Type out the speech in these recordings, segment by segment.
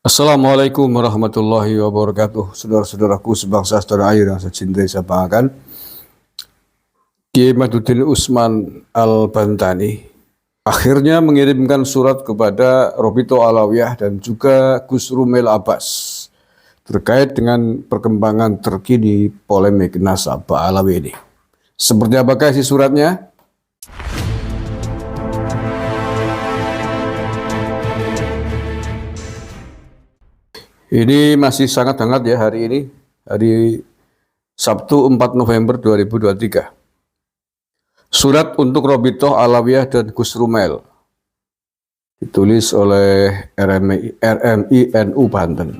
Assalamualaikum warahmatullahi wabarakatuh. Saudara-saudaraku sebangsa setanah air yang saya cintai, saya banggakan. Kiai Madhuddin Utsman Al-Bantani akhirnya mengirimkan surat kepada Robito Alawiyah dan juga Gus Rumel Abbas terkait dengan perkembangan terkini polemik nasab Ba'alawi ini. Seperti apakah isi suratnya? Ini masih sangat hangat ya hari ini, hari Sabtu 4 November 2023. Surat untuk Robito Alawiyah dan Gus Rumel, ditulis oleh RMI NU Banten.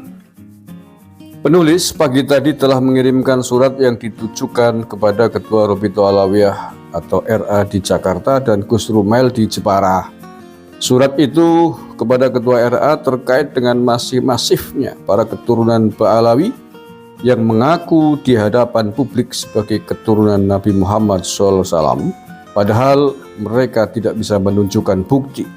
Penulis pagi tadi telah mengirimkan surat yang ditujukan kepada Ketua Robito Alawiyah atau RA di Jakarta dan Gus Rumel di Jepara. Surat itu kepada Ketua RA terkait dengan masifnya para keturunan Ba'alawi yang mengaku di hadapan publik sebagai keturunan Nabi Muhammad SAW, padahal mereka tidak bisa menunjukkan bukti,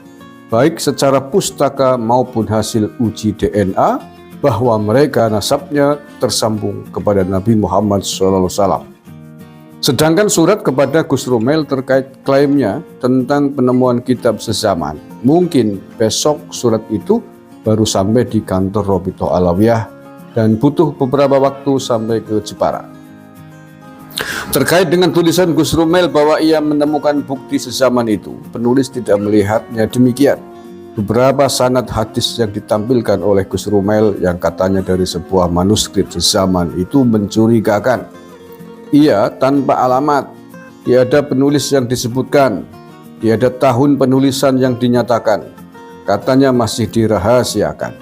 baik secara pustaka maupun hasil uji DNA, bahwa mereka nasabnya tersambung kepada Nabi Muhammad SAW. Sedangkan surat kepada Gus Rumel terkait klaimnya tentang penemuan kitab sezaman, mungkin besok surat itu baru sampai di kantor Robito Alawiyah dan butuh beberapa waktu sampai ke Jepara. Terkait dengan tulisan Gus Rumel bahwa ia menemukan bukti sezaman itu, penulis tidak melihatnya demikian. Beberapa sanad hadis yang ditampilkan oleh Gus Rumel yang katanya dari sebuah manuskrip sezaman itu mencurigakan. Ia tanpa alamat, tiada penulis yang disebutkan, tiada tahun penulisan yang dinyatakan, katanya masih dirahasiakan.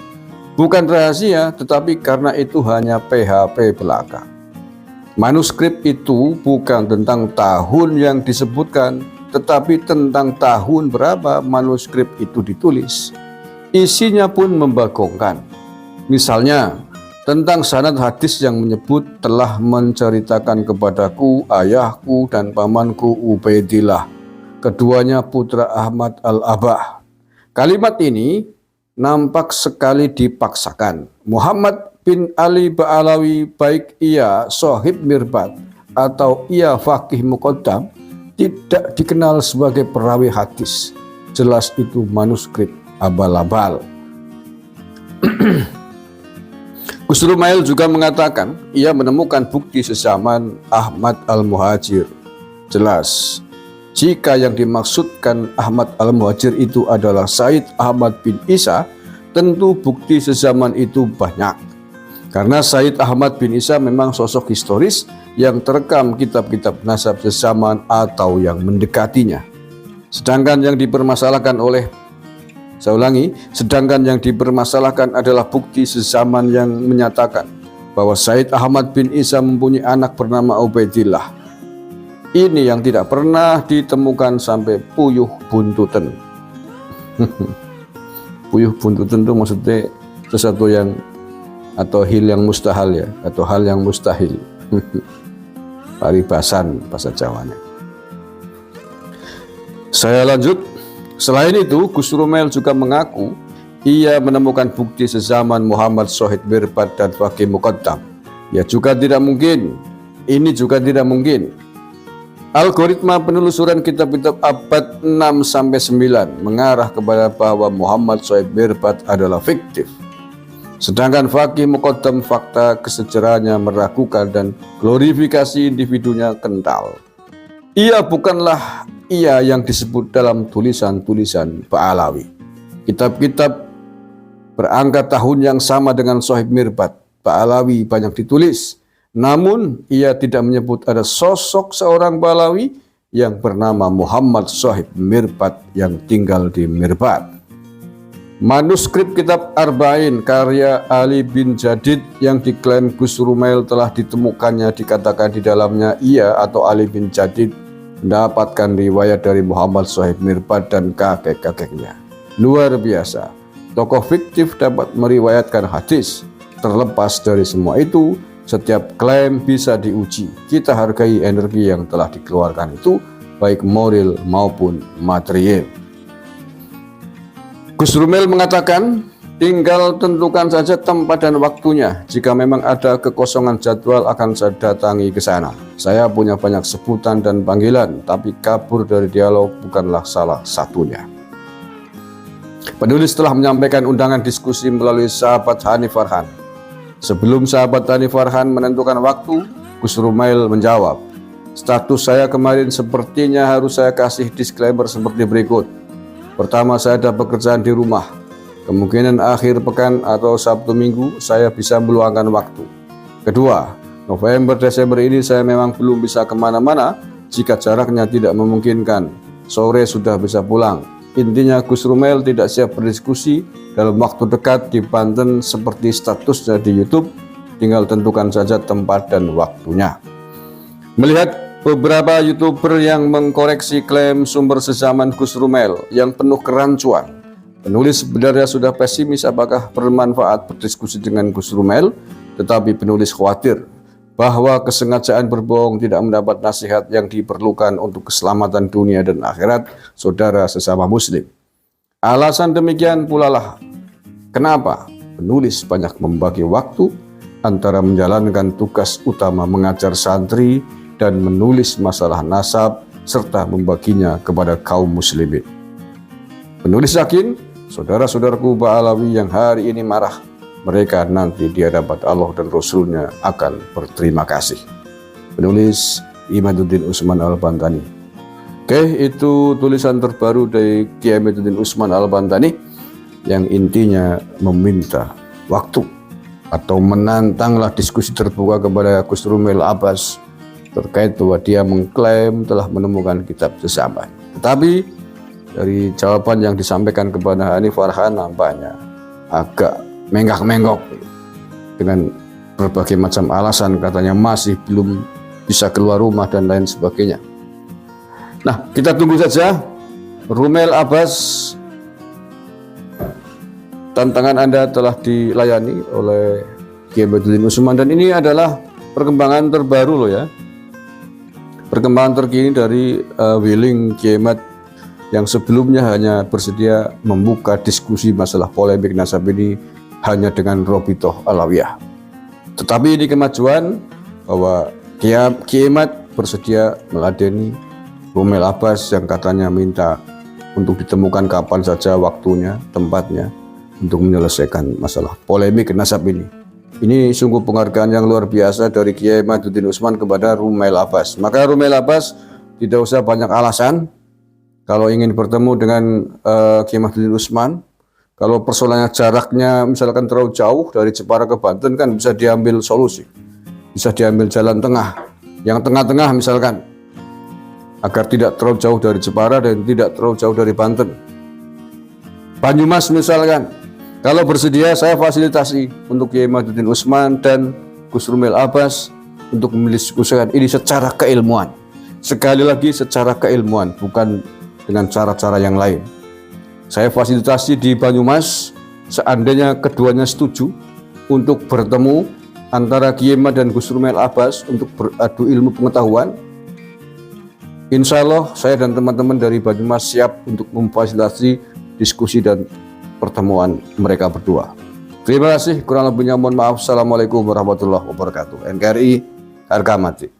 Bukan rahasia, tetapi karena itu hanya PHP belaka. Manuskrip itu bukan tentang tahun yang disebutkan, tetapi tentang tahun berapa manuskrip itu ditulis. Isinya pun membagongkan. Misalnya, tentang sanad hadis yang menyebut telah menceritakan kepadaku ayahku dan pamanku Ubaidillah, keduanya putra Ahmad Al-Abah. Kalimat ini nampak sekali dipaksakan. Muhammad bin Ali Ba'alawi, baik ia sohib mirbat atau ia faqih muqaddam, tidak dikenal sebagai perawi hadis. Jelas itu manuskrip abal-abal. Gus Rumel juga mengatakan ia menemukan bukti sezaman Ahmad Al-Muhajir. Jelas, jika yang dimaksudkan Ahmad Al-Muhajir itu adalah Said Ahmad bin Isa, tentu bukti sezaman itu banyak. Karena Said Ahmad bin Isa memang sosok historis yang terekam kitab-kitab nasab sezaman atau yang mendekatinya. Sedangkan yang dipermasalahkan adalah bukti sezaman yang menyatakan bahwa Said Ahmad bin Isa mempunyai anak bernama Ubaidillah. Ini yang tidak pernah ditemukan sampai puyuh buntutan. Puyuh buntutan itu maksudnya sesuatu yang atau hil yang mustahil ya, atau hal yang mustahil. Paribasan bahasa Jawanya. Saya lanjut. Selain itu, Gus Rumel juga mengaku ia menemukan bukti sezaman Muhammad Sohib Mirbat dan Faqih Muqaddam. Ini juga tidak mungkin. Algoritma penelusuran kitab-kitab abad 6-9 mengarah kepada bahwa Muhammad Sohib Mirbat adalah fiktif. Sedangkan Faqih Muqaddam fakta kesejarahannya meragukan dan glorifikasi individunya kental. Ia bukanlah ia yang disebut dalam tulisan-tulisan Ba'alawi. Kitab-kitab berangka tahun yang sama dengan Sohib Mirbat Ba'alawi banyak ditulis, namun ia tidak menyebut ada sosok seorang Ba'alawi yang bernama Muhammad Sohib Mirbat yang tinggal di Mirbat. Manuskrip kitab Arba'in karya Ali bin Jadid yang diklaim Gus Rumel telah ditemukannya dikatakan di dalamnya ia atau Ali bin Jadid mendapatkan riwayat dari Muhammad Sohib Mirbat dan kakek-kakeknya. Luar biasa, tokoh fiktif dapat meriwayatkan hadis. Terlepas dari semua itu, setiap klaim bisa diuji. Kita hargai energi yang telah dikeluarkan itu, baik moral maupun material. Gus Rumel mengatakan Tinggal tentukan saja tempat dan waktunya. Jika memang ada kekosongan jadwal akan saya datangi ke sana. Saya punya banyak sebutan dan panggilan, tapi kabur dari dialog bukanlah salah satunya. Penulis telah menyampaikan undangan diskusi melalui sahabat Hani Farhan. Sebelum sahabat Hani Farhan menentukan waktu, Gus Rumail menjawab, status saya kemarin sepertinya harus saya kasih disclaimer seperti berikut. Pertama, saya ada pekerjaan di rumah. Kemungkinan akhir pekan atau Sabtu Minggu saya bisa meluangkan waktu. Kedua, November Desember ini saya memang belum bisa kemana-mana jika jaraknya tidak memungkinkan. Sore sudah bisa pulang. Intinya Gus Rumail tidak siap berdiskusi dalam waktu dekat di Banten seperti statusnya di YouTube. Tinggal tentukan saja tempat dan waktunya. Melihat beberapa YouTuber yang mengkoreksi klaim sumber sezaman Gus Rumail yang penuh kerancuan, penulis sebenarnya sudah pesimis apakah bermanfaat berdiskusi dengan Gus Rumail, tetapi penulis khawatir bahwa kesengajaan berbohong tidak mendapat nasihat yang diperlukan untuk keselamatan dunia dan akhirat saudara sesama muslim. Alasan demikian pula lah kenapa penulis banyak membagi waktu antara menjalankan tugas utama mengajar santri dan menulis masalah nasab serta membaginya kepada kaum muslimin. Penulis yakin saudara-saudaraku Ba'alawi yang hari ini marah, mereka nanti di hadapan Allah dan Rasulnya akan berterima kasih. Penulis Imaduddin Usman Al-Bantani. Oke, itu tulisan terbaru dari Kiai Imaduddin Usman Al-Bantani yang intinya meminta waktu atau menantanglah diskusi terbuka kepada Gus Rumail Abbas terkait bahwa dia mengklaim telah menemukan kitab sezaman. Tetapi dari jawaban yang disampaikan kepada Hani Farhan nampaknya agak menggak-menggok dengan berbagai macam alasan, katanya masih belum bisa keluar rumah dan lain sebagainya. Nah, kita tunggu saja. Rumail Abbas, tantangan Anda telah dilayani oleh Kiai Imaduddin Usman dan ini adalah perkembangan terbaru loh ya. Perkembangan terkini dari Wiling Kiai Imad yang sebelumnya hanya bersedia membuka diskusi masalah polemik nasab ini hanya dengan Robitoh Alawiyah. Tetapi ini kemajuan bahwa Kiai Imad bersedia meladeni Rumail Abbas yang katanya minta untuk ditemukan kapan saja waktunya, tempatnya untuk menyelesaikan masalah polemik nasab ini. Ini sungguh penghargaan yang luar biasa dari Kiai Imaduddin Usman kepada Rumail Abbas. Maka Rumail Abbas tidak usah banyak alasan. Kalau ingin bertemu dengan Kiai Imaduddin Usman, kalau persoalannya jaraknya misalkan terlalu jauh dari Jepara ke Banten kan bisa diambil solusi. Bisa diambil jalan tengah. Yang tengah-tengah misalkan. Agar tidak terlalu jauh dari Jepara dan tidak terlalu jauh dari Banten. Banyumas misalkan. Kalau bersedia saya fasilitasi untuk Kiai Imaduddin Usman dan Gus Rumail Abbas untuk mendiskusikan ini secara keilmuan. Sekali lagi secara keilmuan, bukan dengan cara-cara yang lain. Saya fasilitasi di Banyumas seandainya keduanya setuju untuk bertemu antara Kiai Imad dan Gus Rumail Abbas untuk beradu ilmu pengetahuan. Insya Allah saya dan teman-teman dari Banyumas siap untuk memfasilitasi diskusi dan pertemuan mereka berdua. Terima kasih, kurang lebihnya mohon maaf. Assalamualaikum warahmatullahi wabarakatuh. NKRI harga mati.